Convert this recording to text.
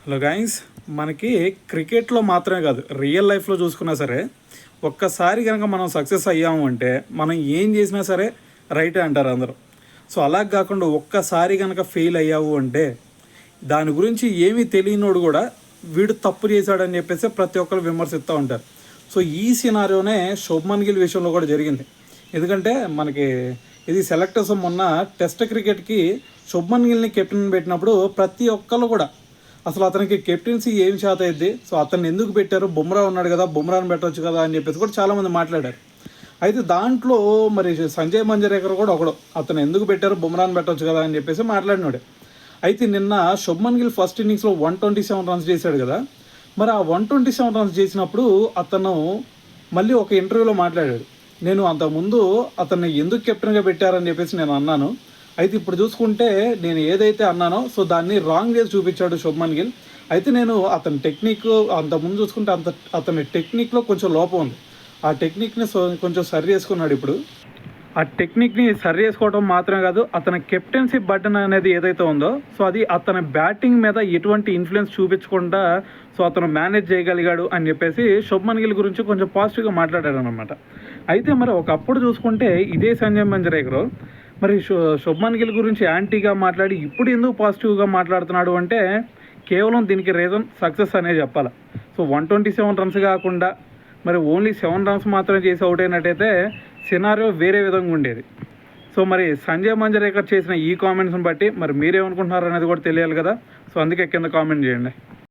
Hello guys, మనకి క్రికెట్లో మాత్రమే కాదు రియల్ లైఫ్లో చూసుకున్నా సరే ఒక్కసారి కనుక మనం సక్సెస్ అయ్యాము అంటే మనం ఏం చేసినా సరే రైటే అంటారు అందరూ. సో అలా కాకుండా ఒక్కసారి కనుక ఫెయిల్ అయ్యావు అంటే దాని గురించి ఏమీ తెలియనోడు కూడా వీడు తప్పు చేశాడని చెప్పేసి ప్రతి ఒక్కరు విమర్శిస్తూ ఉంటారు. సో ఈ సినారియోనే శుభ్మన్ గిల్ విషయంలో కూడా జరిగింది. ఎందుకంటే మనకి ఇది సెలెక్టర్స్ మొన్న టెస్ట్ క్రికెట్కి శుభ్మన్ గిల్ని కెప్టెన్ పెట్టినప్పుడు ప్రతి ఒక్కరు కూడా అసలు అతనికి కెప్టెన్సీ ఏం చేత అయింది, సో అతన్ని ఎందుకు పెట్టారు, బుమ్రా ఉన్నాడు కదా బుమ్రాని పెట్టవచ్చు కదా అని చెప్పేసి కూడా చాలామంది మాట్లాడారు. అయితే దాంట్లో మరి సంజయ్ మంజరేకర్ కూడా ఒకడు అతను ఎందుకు పెట్టారు బుమ్రాని పెట్టవచ్చు కదా అని చెప్పేసి మాట్లాడినాడు. అయితే నిన్న శుభ్మన్ గిల్ ఫస్ట్ ఇన్నింగ్స్లో 127 రన్స్ చేశాడు కదా. మరి ఆ 127 రన్స్ చేసినప్పుడు అతను మళ్ళీ ఒక ఇంటర్వ్యూలో మాట్లాడాడు, నేను అంతకుముందు అతన్ని ఎందుకు కెప్టెన్గా పెట్టారని చెప్పేసి నేను అన్నాను. అయితే ఇప్పుడు చూసుకుంటే నేను ఏదైతే అన్నానో సో దాన్ని రాంగ్ చేసి చూపించాడు శుభ్మన్ గిల్. అయితే నేను అతని టెక్నిక్ అంతకుముందు చూసుకుంటే అతని టెక్నిక్లో కొంచెం లోపం ఉంది. ఆ టెక్నిక్ని కొంచెం సరి చేసుకున్నాడు. ఇప్పుడు ఆ టెక్నిక్ని సరి చేసుకోవడం మాత్రమే కాదు, అతని కెప్టెన్సీ బటన్ అనేది ఏదైతే ఉందో సో అది అతని బ్యాటింగ్ మీద ఎటువంటి ఇన్ఫ్లుయెన్స్ చూపించకుండా సో అతను మేనేజ్ చేయగలిగాడు అని చెప్పేసి శుభ్మన్ గిల్ గురించి కొంచెం పాజిటివ్గా మాట్లాడాడు అనమాట. అయితే మరి ఒకప్పుడు చూసుకుంటే ఇదే సంజయ్ మంజరేకర్ మరి శుభ్మన్ గిల్ గురించి యాంటీగా మాట్లాడి ఇప్పుడు ఎందుకు పాజిటివ్గా మాట్లాడుతున్నాడు అంటే కేవలం దీనికి రీజన్ సక్సెస్ అనే చెప్పాలి. సో 127 రన్స్ కాకుండా మరి ఓన్లీ 7 రన్స్ మాత్రమే చేసి అవుట్ అయినట్టయితే సినారియో వేరే విధంగా ఉండేది. సో మరి సంజయ్ మంజరేకర్ చేసిన ఈ కామెంట్స్ని బట్టి మరి మీరేమనుకుంటున్నారు అనేది కూడా తెలియాలి కదా. సో అందుకే కింద కామెంట్ చేయండి.